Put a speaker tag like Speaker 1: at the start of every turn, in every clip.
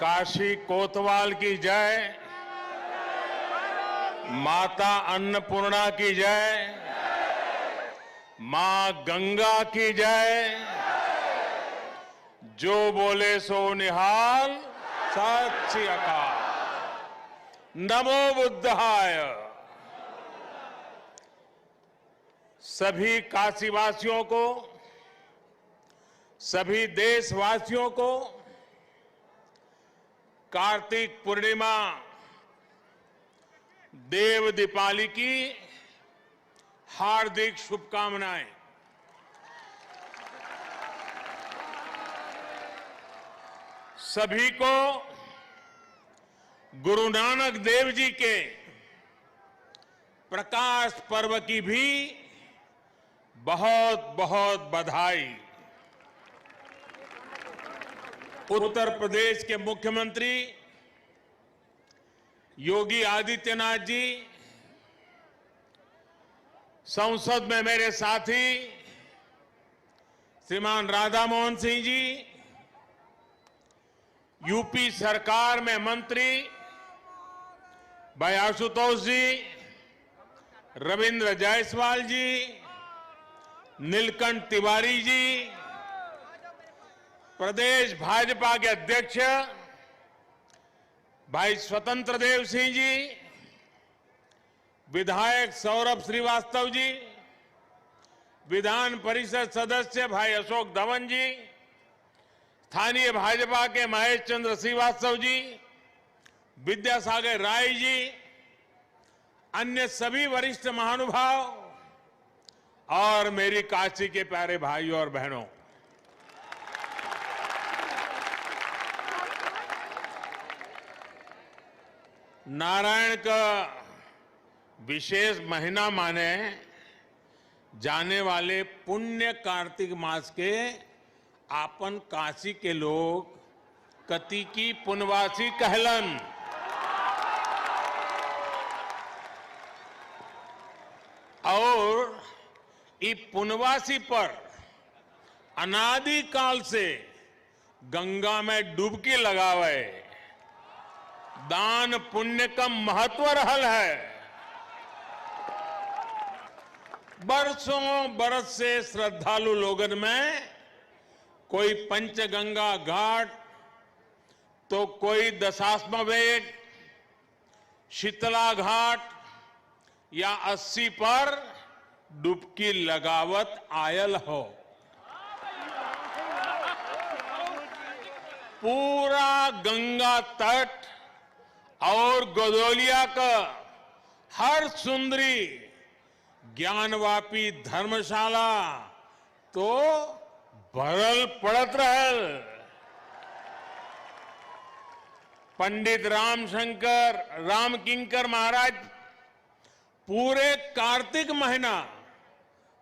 Speaker 1: काशी कोतवाल की जय, माता अन्नपूर्णा की जय, मां गंगा की जय। जो बोले सो निहाल, सत श्री अकाल। नमो बुद्धाय। सभी काशीवासियों को, सभी देशवासियों को कार्तिक पूर्णिमा देव दीपावली की हार्दिक शुभकामनाएं। सभी को गुरु नानक देव जी के प्रकाश पर्व की भी बहुत बहुत बधाई। उत्तर प्रदेश के मुख्यमंत्री योगी आदित्यनाथ जी, संसद में मेरे साथी श्रीमान राधा मोहन सिंह जी, यूपी सरकार में मंत्री भाई आशुतोष जी, रविंद्र जायसवाल जी, नीलकंठ तिवारी जी, प्रदेश भाजपा के अध्यक्ष भाई स्वतंत्र देव सिंह जी, विधायक सौरभ श्रीवास्तव जी, विधान परिषद सदस्य भाई अशोक धवन जी, स्थानीय भाजपा के महेश चंद्र श्रीवास्तव जी, विद्यासागर राय जी, अन्य सभी वरिष्ठ महानुभाव और मेरी काशी के प्यारे भाइयों और बहनों, नारायण का विशेष महीना माने जाने वाले पुण्य कार्तिक मास के आपन काशी के लोग कति की पुनवासी कहलन। और इस पुनवासी पर अनादि काल से गंगा में डुबकी लगावे दान पुण्य का महत्व रहल है। बरसों बरस से श्रद्धालु लोगन में कोई पंचगंगा घाट, तो कोई दशाश्वमेध, शीतला घाट या 80 पर डुबकी लगावत आयल हो। पूरा गंगा तट और गोदौलिया का हर सुंदरी ज्ञानवापी धर्मशाला तो भरल पड़त रहल। पंडित राम किंकर महाराज पूरे कार्तिक महीना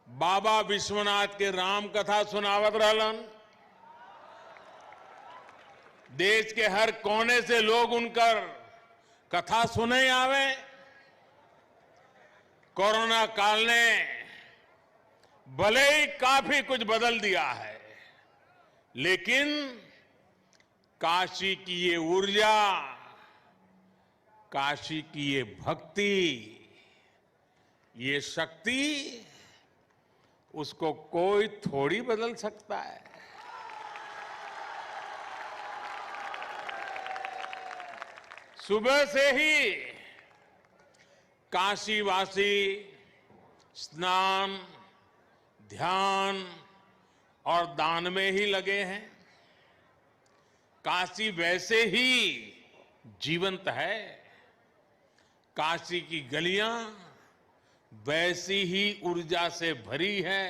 Speaker 1: बाबा विश्वनाथ के राम कथा सुनावत रहलन। देश के हर कोने से लोग उनकर कथा सुने आवे। कोरोना काल ने भले ही काफी कुछ बदल दिया है, लेकिन काशी की ये ऊर्जा, काशी की ये भक्ति, ये शक्ति, उसको कोई थोड़ी बदल सकता है। सुबह से ही काशीवासी स्नान, ध्यान और दान में ही लगे हैं। काशी वैसे ही जीवंत है। काशी की गलियां वैसी ही ऊर्जा से भरी है।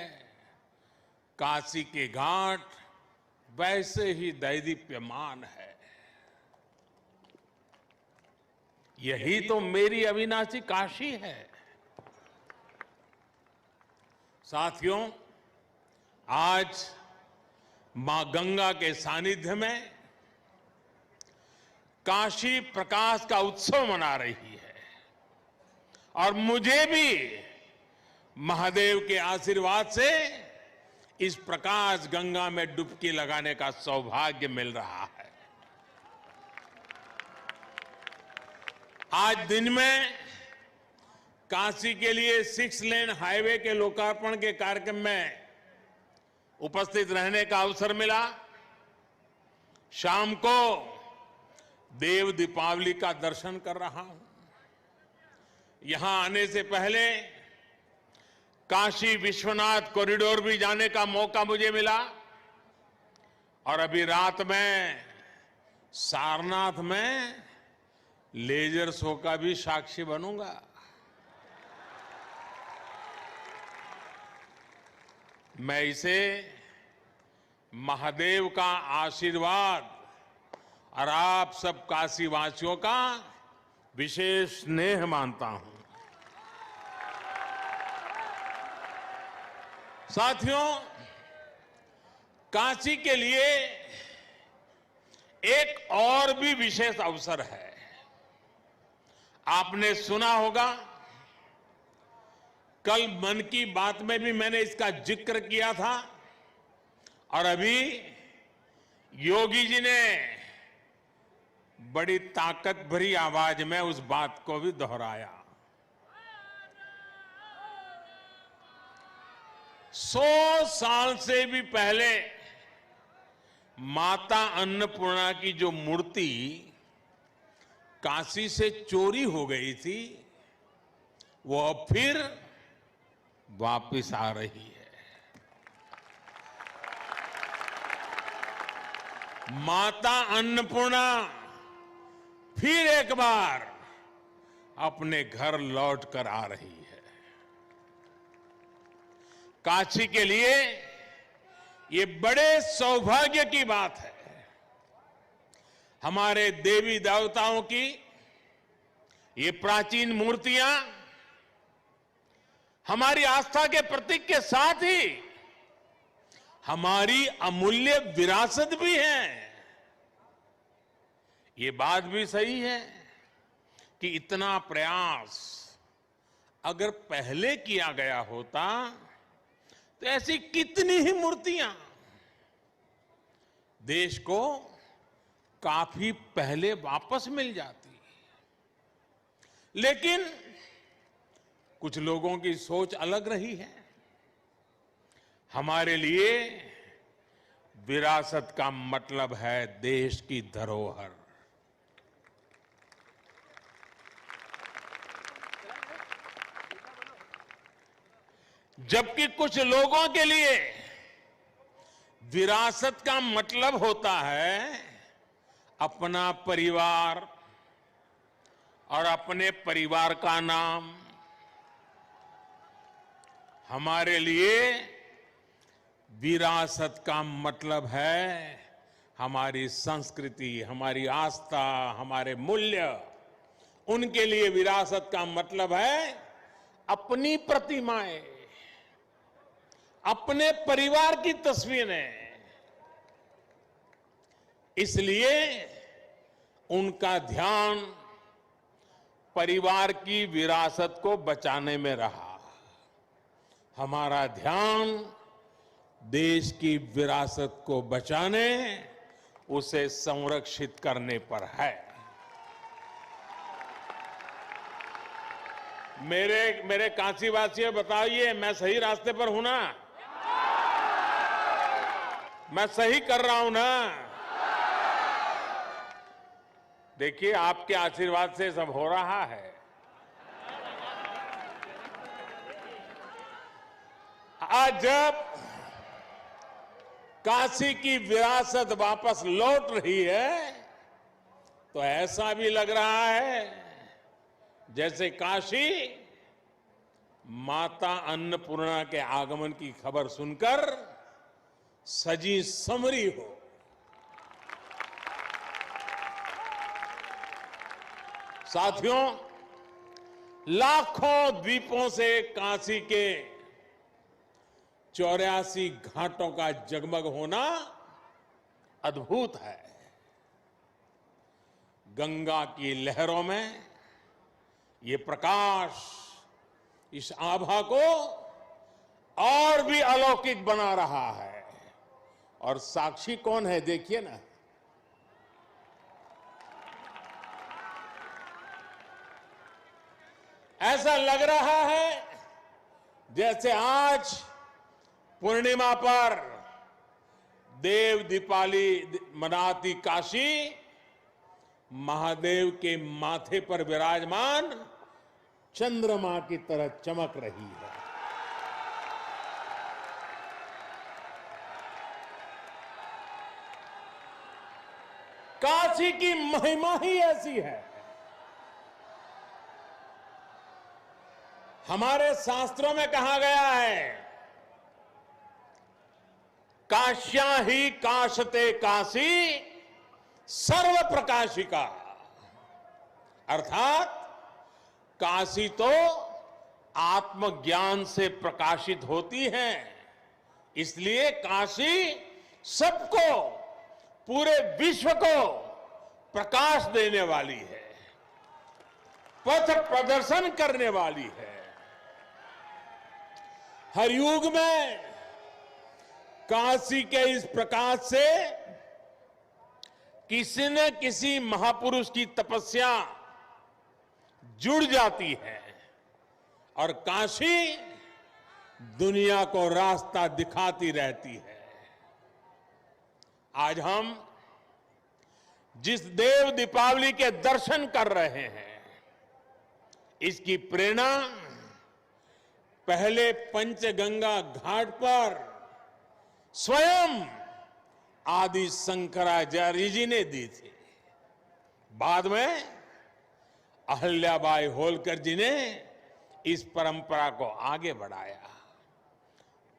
Speaker 1: काशी के घाट वैसे ही दैदीप्यमान है। यही तो मेरी अविनाशी काशी है। साथियों, आज मां गंगा के सानिध्य में काशी प्रकाश का उत्सव मना रही है और मुझे भी महादेव के आशीर्वाद से इस प्रकाश गंगा में डुबकी लगाने का सौभाग्य मिल रहा है। आज दिन में काशी के लिए 6 लेन हाईवे के लोकार्पण के कार्यक्रम में उपस्थित रहने का अवसर मिला। शाम को देव दीपावली का दर्शन कर रहा हूं। यहां आने से पहले काशी विश्वनाथ कॉरिडोर भी जाने का मौका मुझे मिला और अभी रात में सारनाथ में लेजर शो का भी साक्षी बनूंगा। मैं इसे महादेव का आशीर्वाद और आप सब काशीवासियों का विशेष स्नेह मानता हूं। साथियों, काशी के लिए एक और भी विशेष अवसर है। आपने सुना होगा, कल मन की बात में भी मैंने इसका जिक्र किया था और अभी योगी जी ने बड़ी ताकत भरी आवाज में उस बात को भी दोहराया। 100 साल से भी पहले माता अन्नपूर्णा की जो मूर्ति काशी से चोरी हो गई थी, वो अब फिर वापिस आ रही है। माता अन्नपूर्णा फिर एक बार अपने घर लौट कर आ रही है। काशी के लिए ये बड़े सौभाग्य की बात है। हमारे देवी देवताओं की ये प्राचीन मूर्तियां हमारी आस्था के प्रतीक के साथ ही हमारी अमूल्य विरासत भी है। ये बात भी सही है कि इतना प्रयास अगर पहले किया गया होता तो ऐसी कितनी ही मूर्तियां देश को काफी पहले वापस मिल जाती। लेकिन कुछ लोगों की सोच अलग रही है। हमारे लिए विरासत का मतलब है देश की धरोहर। जबकि कुछ लोगों के लिए विरासत का मतलब होता है अपना परिवार और अपने परिवार का नाम। हमारे लिए विरासत का मतलब है हमारी संस्कृति, हमारी आस्था, हमारे मूल्य। उनके लिए विरासत का मतलब है अपनी प्रतिमाएं, अपने परिवार की तस्वीरें। इसलिए उनका ध्यान परिवार की विरासत को बचाने में रहा। हमारा ध्यान देश की विरासत को बचाने, उसे संरक्षित करने पर है। मेरे काशीवासियों, बताइए मैं सही रास्ते पर हूं ना? मैं सही कर रहा हूं ना? देखिए, आपके आशीर्वाद से सब हो रहा है। आज जब काशी की विरासत वापस लौट रही है तो ऐसा भी लग रहा है जैसे काशी माता अन्नपूर्णा के आगमन की खबर सुनकर सजी संवरी हो। साथियों, लाखों द्वीपों से काशी के 84 घाटों का जगमग होना अद्भुत है। गंगा की लहरों में ये प्रकाश इस आभा को और भी अलौकिक बना रहा है। और साक्षी कौन है, देखिए ना। ऐसा लग रहा है जैसे आज पूर्णिमा पर देव दीपावली मनाती काशी महादेव के माथे पर विराजमान चंद्रमा की तरह चमक रही है। काशी की महिमा ही ऐसी है। हमारे शास्त्रों में कहा गया है, काश्या ही काशते काशी सर्व प्रकाशिका, अर्थात काशी तो आत्मज्ञान से प्रकाशित होती है, इसलिए काशी सबको, पूरे विश्व को प्रकाश देने वाली है, पथ प्रदर्शन करने वाली है। हर युग में काशी के इस प्रकाश से किसी न किसी महापुरुष की तपस्या जुड़ जाती है और काशी दुनिया को रास्ता दिखाती रहती है। आज हम जिस देव दीपावली के दर्शन कर रहे हैं, इसकी प्रेरणा पहले पंचगंगा घाट पर स्वयं आदि शंकराचार्य जी ने दी थी। बाद में अहल्याबाई होलकर जी ने इस परंपरा को आगे बढ़ाया।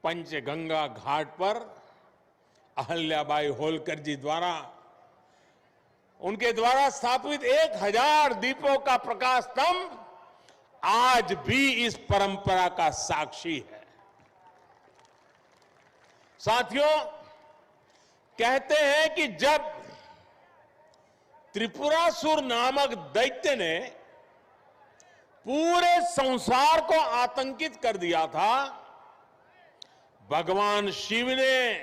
Speaker 1: पंचगंगा घाट पर अहल्याबाई होलकर जी द्वारा, उनके द्वारा स्थापित 1000 दीपों का प्रकाश स्तंभ आज भी इस परंपरा का साक्षी है। साथियों, कहते हैं कि जब त्रिपुरासुर नामक दैत्य ने पूरे संसार को आतंकित कर दिया था, भगवान शिव ने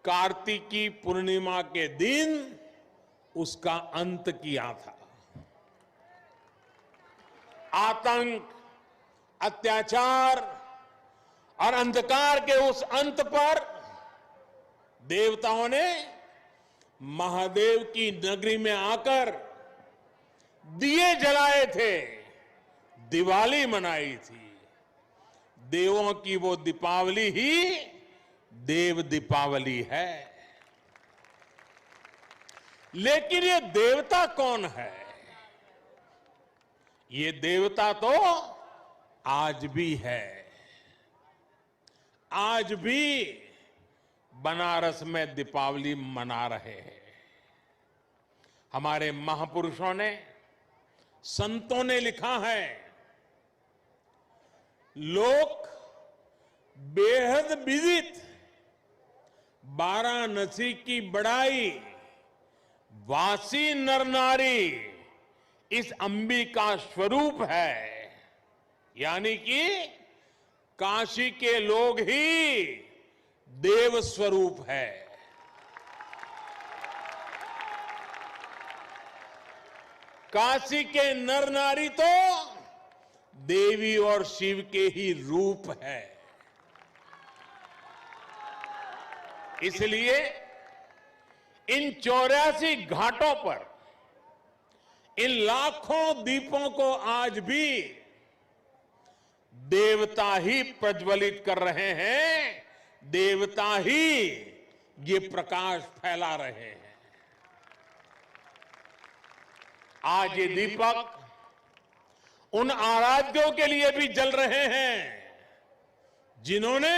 Speaker 1: कार्तिकी पूर्णिमा के दिन उसका अंत किया था। आतंक, अत्याचार और अंधकार के उस अंत पर देवताओं ने महादेव की नगरी में आकर दिए जलाए थे, दिवाली मनाई थी। देवों की वो दीपावली ही देव दीपावली है। लेकिन ये देवता कौन है? ये देवता तो आज भी है। आज भी बनारस में दीपावली मना रहे हैं। हमारे महापुरुषों ने, संतों ने लिखा है, लोक बेहद विदित वाराणसी की बड़ाई, वासी नर नारी इस अंबिका स्वरूप है। यानी कि काशी के लोग ही देव स्वरूप है। काशी के नर नारी तो देवी और शिव के ही रूप है। इसलिए इन 84 घाटों पर इन लाखों दीपों को आज भी देवता ही प्रज्वलित कर रहे हैं, देवता ही ये प्रकाश फैला रहे हैं। आज ये दीपक उन आराध्यों के लिए भी जल रहे हैं जिन्होंने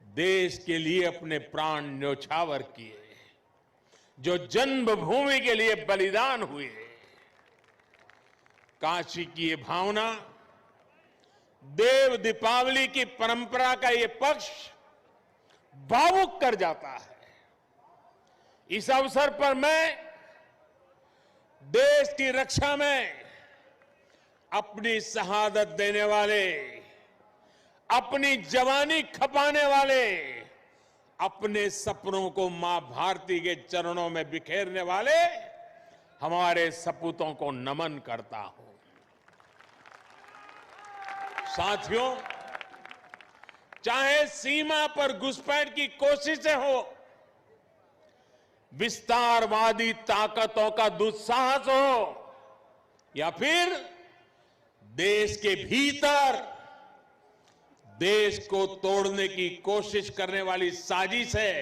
Speaker 1: देश के लिए अपने प्राण न्योछावर किए, जो जन्मभूमि के लिए बलिदान हुए। काशी की ये भावना, देव दीपावली की परंपरा का ये पक्ष भावुक कर जाता है। इस अवसर पर मैं देश की रक्षा में अपनी शहादत देने वाले, अपनी जवानी खपाने वाले, अपने सपनों को मां भारती के चरणों में बिखेरने वाले हमारे सपूतों को नमन करता हूं। साथियों, चाहे सीमा पर घुसपैठ की कोशिशें हो, विस्तारवादी ताकतों का दुस्साहस हो, या फिर देश के भीतर देश को तोड़ने की कोशिश करने वाली साजिश है,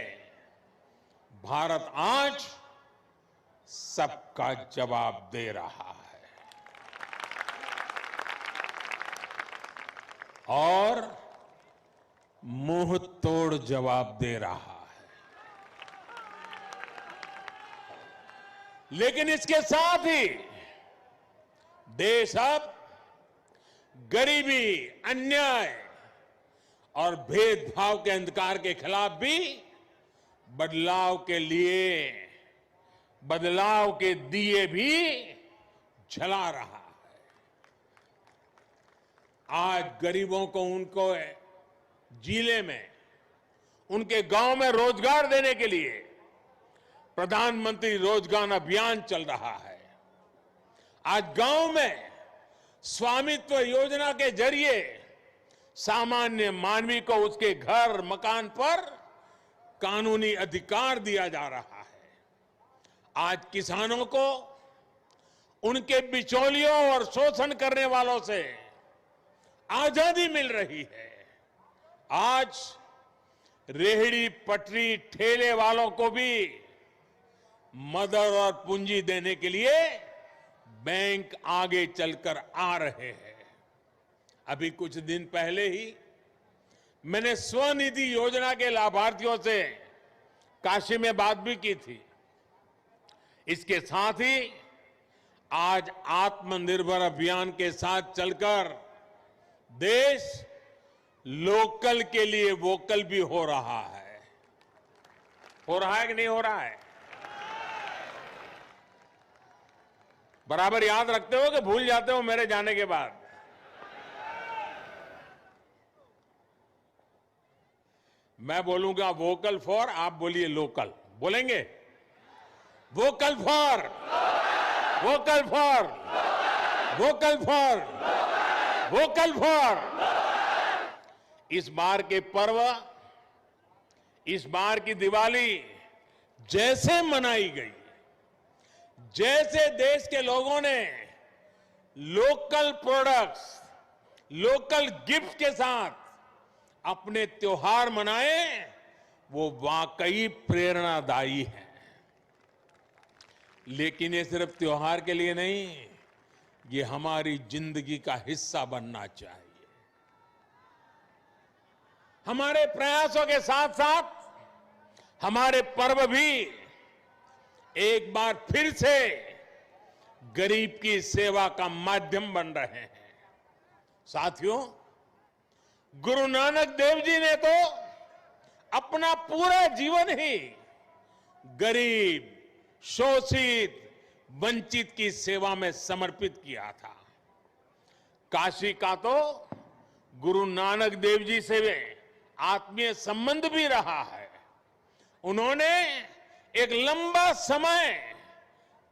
Speaker 1: भारत आज सबका जवाब दे रहा है और मुंह तोड़ जवाब दे रहा है। लेकिन इसके साथ ही देश अब गरीबी, अन्याय और भेदभाव के अंधकार के खिलाफ भी बदलाव के लिए बदलाव के दिए भी जला रहा है। आज गरीबों को उनको जिले में, उनके गांव में रोजगार देने के लिए प्रधानमंत्री रोजगार अभियान चल रहा है। आज गांव में स्वामित्व योजना के जरिए सामान्य मानवी को उसके घर, मकान पर कानूनी अधिकार दिया जा रहा है। आज किसानों को उनके बिचौलियों और शोषण करने वालों से आजादी मिल रही है। आज रेहड़ी पटरी ठेले वालों को भी मदद और पूंजी देने के लिए बैंक आगे चलकर आ रहे हैं। अभी कुछ दिन पहले ही मैंने स्वनिधि योजना के लाभार्थियों से काशी में बात भी की थी। इसके साथ ही आज आत्मनिर्भर अभियान के साथ चलकर देश लोकल के लिए वोकल भी हो रहा है। हो रहा है कि नहीं हो रहा है? बराबर याद रखते हो कि भूल जाते हो मेरे जाने के बाद? मैं बोलूंगा वोकल फॉर, आप बोलिए लोकल। बोलेंगे? Vocal for, vocal for, vocal for, vocal for. इस बार के पर्व, इस बार की दिवाली जैसे मनाई गई, जैसे देश के लोगों ने लोकल प्रोडक्ट्स, लोकल गिफ्ट के साथ अपने त्योहार मनाए, वो वाकई प्रेरणादायी है। लेकिन ये सिर्फ त्योहार के लिए नहीं, ये हमारी जिंदगी का हिस्सा बनना चाहिए। हमारे प्रयासों के साथ साथ हमारे पर्व भी एक बार फिर से गरीब की सेवा का माध्यम बन रहे हैं। साथियों, गुरु नानक देव जी ने तो अपना पूरा जीवन ही गरीब, शोषित, वंचित की सेवा में समर्पित किया था। काशी का तो गुरु नानक देव जी से आत्मीय संबंध भी रहा है। उन्होंने एक लंबा समय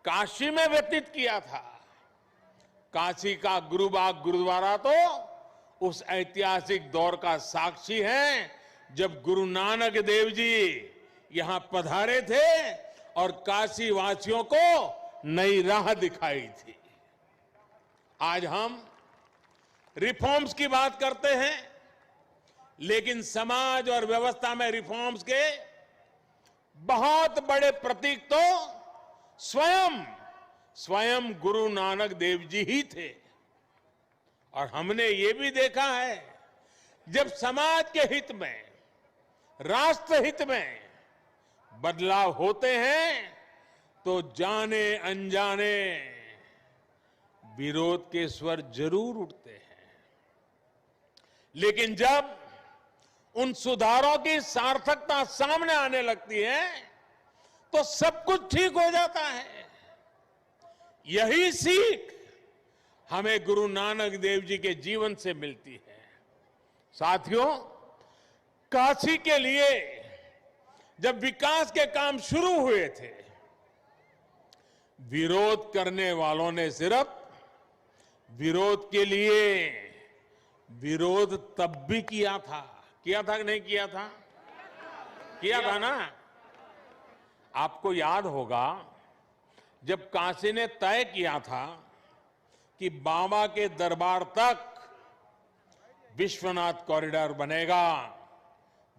Speaker 1: काशी में व्यतीत किया था। काशी का गुरुबाग गुरुद्वारा तो उस ऐतिहासिक दौर का साक्षी है जब गुरु नानक देव जी यहां पधारे थे और काशी वासियों को नई राह दिखाई थी। आज हम रिफॉर्म्स की बात करते हैं, लेकिन समाज और व्यवस्था में रिफॉर्म्स के बहुत बड़े प्रतीक तो स्वयं गुरु नानक देव जी ही थे। और हमने ये भी देखा है, जब समाज के हित में, राष्ट्र हित में बदलाव होते हैं तो जाने अनजाने विरोध के स्वर जरूर उठते हैं। लेकिन जब उन सुधारों की सार्थकता सामने आने लगती है तो सब कुछ ठीक हो जाता है। यही सीख हमें गुरु नानक देव जी के जीवन से मिलती है। साथियों, काशी के लिए जब विकास के काम शुरू हुए थे, विरोध करने वालों ने सिर्फ विरोध के लिए विरोध तब भी किया था कि नहीं किया था? किया था ना। आपको याद होगा जब काशी ने तय किया था कि बाबा के दरबार तक विश्वनाथ कॉरिडोर बनेगा,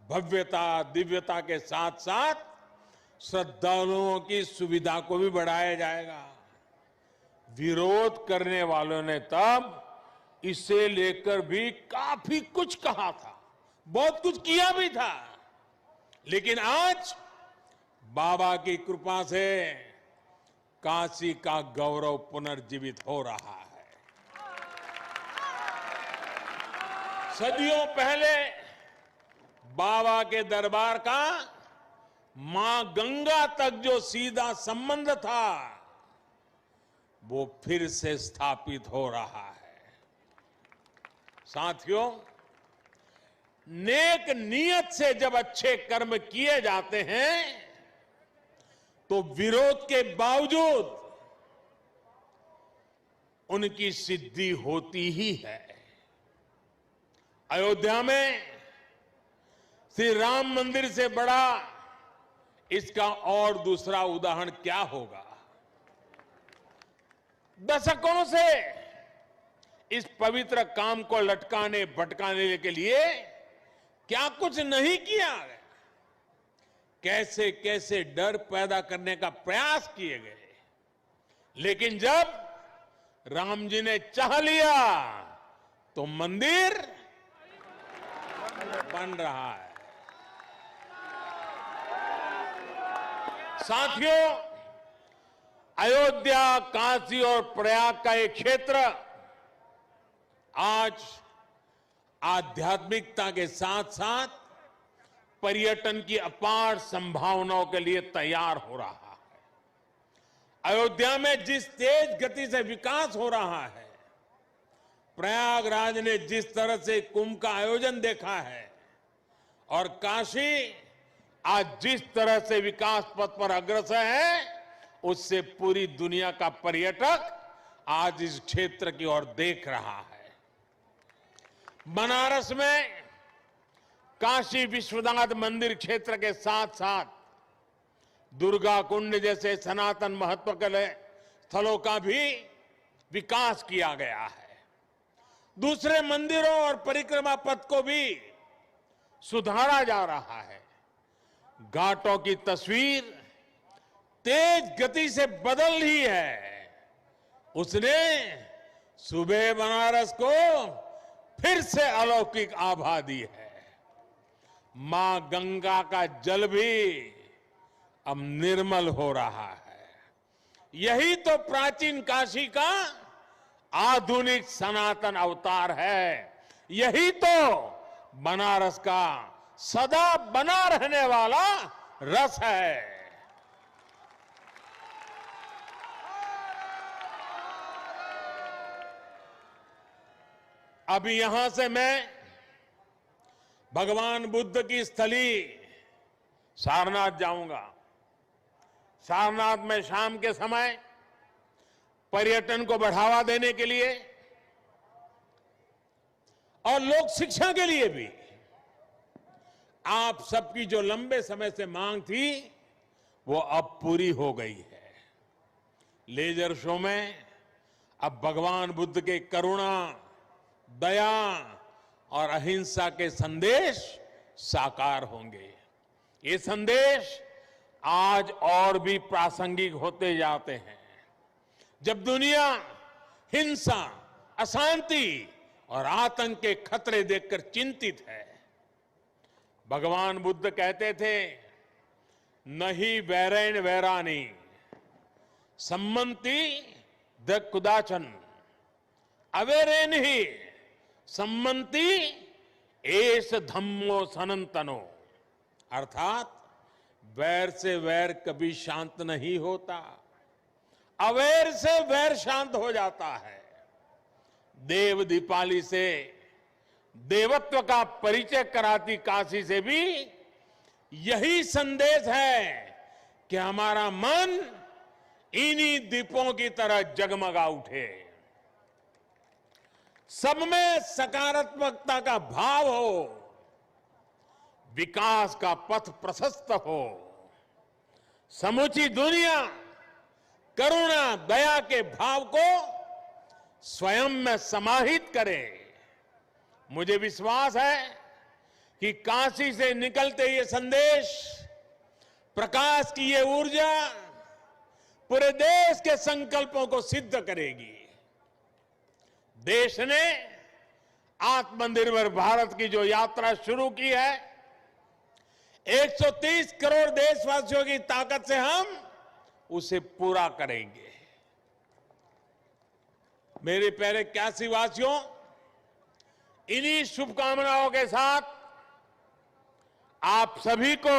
Speaker 1: भव्यता दिव्यता के साथ साथ श्रद्धालुओं की सुविधा को भी बढ़ाया जाएगा। विरोध करने वालों ने तब इसे लेकर भी काफी कुछ कहा था, बहुत कुछ किया भी था, लेकिन आज बाबा की कृपा से काशी का गौरव पुनर्जीवित हो रहा है। सदियों पहले बाबा के दरबार का मां गंगा तक जो सीधा संबंध था वो फिर से स्थापित हो रहा है। साथियों, नेक नियत से जब अच्छे कर्म किए जाते हैं तो विरोध के बावजूद उनकी सिद्धि होती ही है। अयोध्या में श्री राम मंदिर से बड़ा इसका और दूसरा उदाहरण क्या होगा? दशकों से इस पवित्र काम को लटकाने भटकाने के लिए क्या कुछ नहीं किया गया, कैसे कैसे डर पैदा करने का प्रयास किए गए, लेकिन जब राम जी ने चाह लिया तो मंदिर बन रहा है। साथियों, अयोध्या, काशी और प्रयाग का एक क्षेत्र आज आध्यात्मिकता के साथ साथ पर्यटन की अपार संभावनाओं के लिए तैयार हो रहा है। अयोध्या में जिस तेज गति से विकास हो रहा है, प्रयागराज ने जिस तरह से कुंभ का आयोजन देखा है और काशी आज जिस तरह से विकास पथ पर अग्रसर है, उससे पूरी दुनिया का पर्यटक आज इस क्षेत्र की ओर देख रहा है। बनारस में काशी विश्वनाथ मंदिर क्षेत्र के साथ साथ दुर्गा कुंड जैसे सनातन महत्व के स्थलों का भी विकास किया गया है। दूसरे मंदिरों और परिक्रमा पथ को भी सुधारा जा रहा है। घाटों की तस्वीर तेज गति से बदल रही है। उसने सुबह बनारस को फिर से अलौकिक आभा दी है। मां गंगा का जल भी अब निर्मल हो रहा है। यही तो प्राचीन काशी का आधुनिक सनातन अवतार है। यही तो बनारस का सदा बना रहने वाला रस है। अभी यहां से मैं भगवान बुद्ध की स्थली सारनाथ जाऊंगा। सारनाथ में शाम के समय पर्यटन को बढ़ावा देने के लिए और लोक शिक्षा के लिए भी आप सबकी जो लंबे समय से मांग थी वो अब पूरी हो गई है। लेजर शो में अब भगवान बुद्ध के करुणा, दया और अहिंसा के संदेश साकार होंगे। ये संदेश आज और भी प्रासंगिक होते जाते हैं। जब दुनिया हिंसा, अशांति और आतंक के खतरे देखकर चिंतित है, भगवान बुद्ध कहते थे, नहीं वैरेन वैरानी सम्मति द कुदाचन अवेरेन ही सम्मति एस धम्मो सनंतनो। अर्थात वैर से वैर कभी शांत नहीं होता, अवैर से वैर शांत हो जाता है। देव दीपाली से देवत्व का परिचय कराती काशी से भी यही संदेश है कि हमारा मन इन्हीं दीपों की तरह जगमगा उठे। सब में सकारात्मकता का भाव हो, विकास का पथ प्रशस्त हो, समूची दुनिया करुणा दया के भाव को स्वयं में समाहित करे। मुझे विश्वास है कि काशी से निकलते ये संदेश, प्रकाश की ये ऊर्जा पूरे देश के संकल्पों को सिद्ध करेगी। देश ने आत्मनिर्भर भारत की जो यात्रा शुरू की है, 130 करोड़ देशवासियों की ताकत से हम उसे पूरा करेंगे। मेरे प्यारे काशी वासियों, इन्हीं शुभकामनाओं के साथ आप सभी को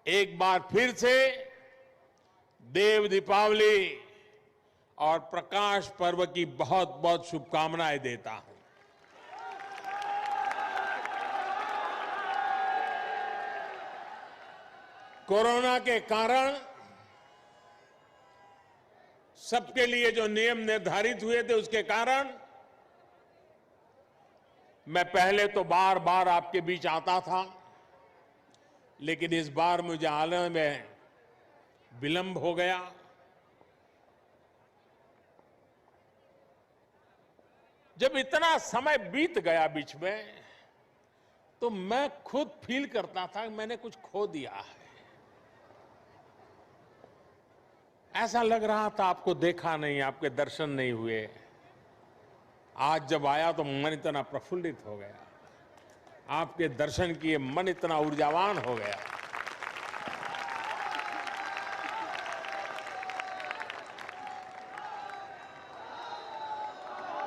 Speaker 1: एक बार फिर से देव दीपावली और प्रकाश पर्व की बहुत बहुत शुभकामनाएं देता हूं। कोरोना के कारण सबके लिए जो नियम निर्धारित हुए थे, उसके कारण मैं पहले तो बार बार आपके बीच आता था, लेकिन इस बार मुझे आने में विलंब हो गया। जब इतना समय बीत गया बीच में, तो मैं खुद फील करता था कि मैंने कुछ खो दिया है। ऐसा लग रहा था आपको देखा नहीं, आपके दर्शन नहीं हुए। आज जब आया तो मन इतना प्रफुल्लित हो गया, आपके दर्शन किए मन इतना ऊर्जावान हो गया।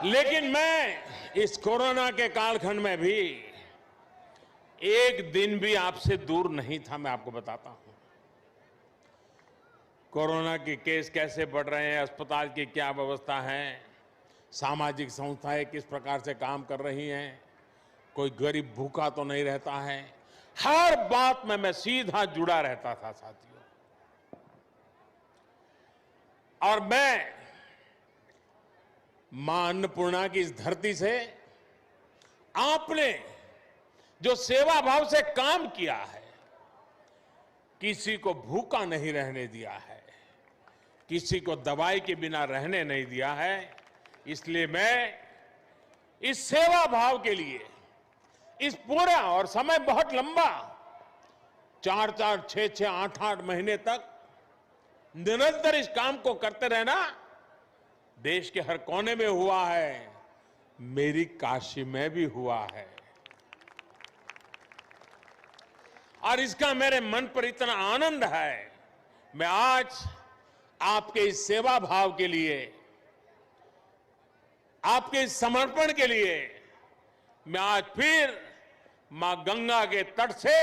Speaker 1: लेकिन मैं इस कोरोना के कालखंड में भी एक दिन भी आपसे दूर नहीं था। मैं आपको बताता हूं कोरोना के केस कैसे बढ़ रहे हैं, अस्पताल की क्या व्यवस्था है, सामाजिक संस्थाएं किस प्रकार से काम कर रही हैं, कोई गरीब भूखा तो नहीं रहता है। हर बात में मैं सीधा जुड़ा रहता था साथियों। और मैं मां अन्नपूर्णा की इस धरती से आपने जो सेवा भाव से काम किया है, किसी को भूखा नहीं रहने दिया है, किसी को दवाई के बिना रहने नहीं दिया है, इसलिए मैं इस सेवा भाव के लिए इस पूरा, और समय बहुत लंबा, 4-4, 6-6, 8-8 महीने तक निरंतर इस काम को करते रहना देश के हर कोने में हुआ है, मेरी काशी में भी हुआ है। और इसका मेरे मन पर इतना आनंद है। मैं आज आपके इस सेवा भाव के लिए, आपके इस समर्पण के लिए मैं आज फिर मां गंगा के तट से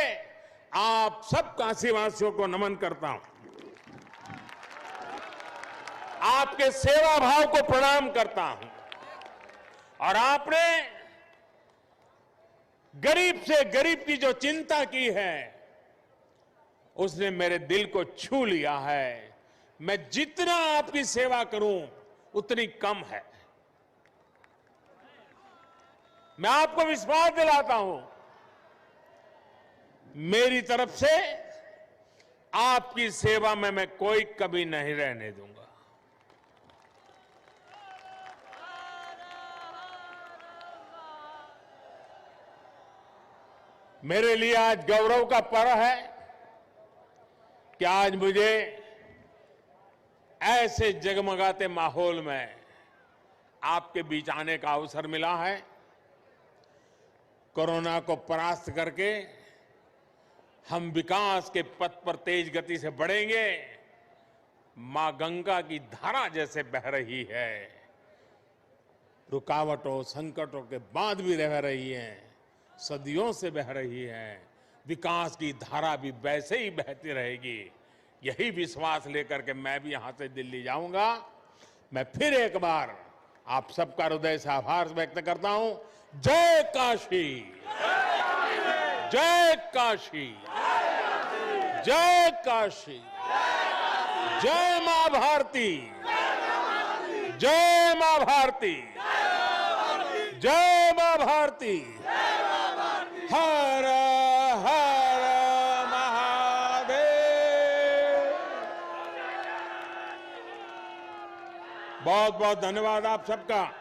Speaker 1: आप सब काशीवासियों को नमन करता हूं, आपके सेवा भाव को प्रणाम करता हूं। और आपने गरीब से गरीब की जो चिंता की है, उसने मेरे दिल को छू लिया है। मैं जितना आपकी सेवा करूं उतनी कम है। मैं आपको विश्वास दिलाता हूं, मेरी तरफ से आपकी सेवा में मैं कोई कमी नहीं रहने दूंगा। मेरे लिए आज गौरव का पर्व है कि आज मुझे ऐसे जगमगाते माहौल में आपके बीच आने का अवसर मिला है। कोरोना को परास्त करके हम विकास के पथ पर तेज गति से बढ़ेंगे। मां गंगा की धारा जैसे बह रही है, रुकावटों संकटों के बाद भी रह रही है, सदियों से बह रही है। विकास की धारा भी वैसे ही बहती रहेगी। यही विश्वास लेकर के मैं भी यहां से दिल्ली जाऊंगा। मैं फिर एक बार आप सबका हृदय से आभार व्यक्त करता हूं। जय काशी, जय काशी, जय काशी, जय मां भारती, जय मां भारती। जय मां भारती। हर हर महादेव। बहुत बहुत धन्यवाद आप सबका।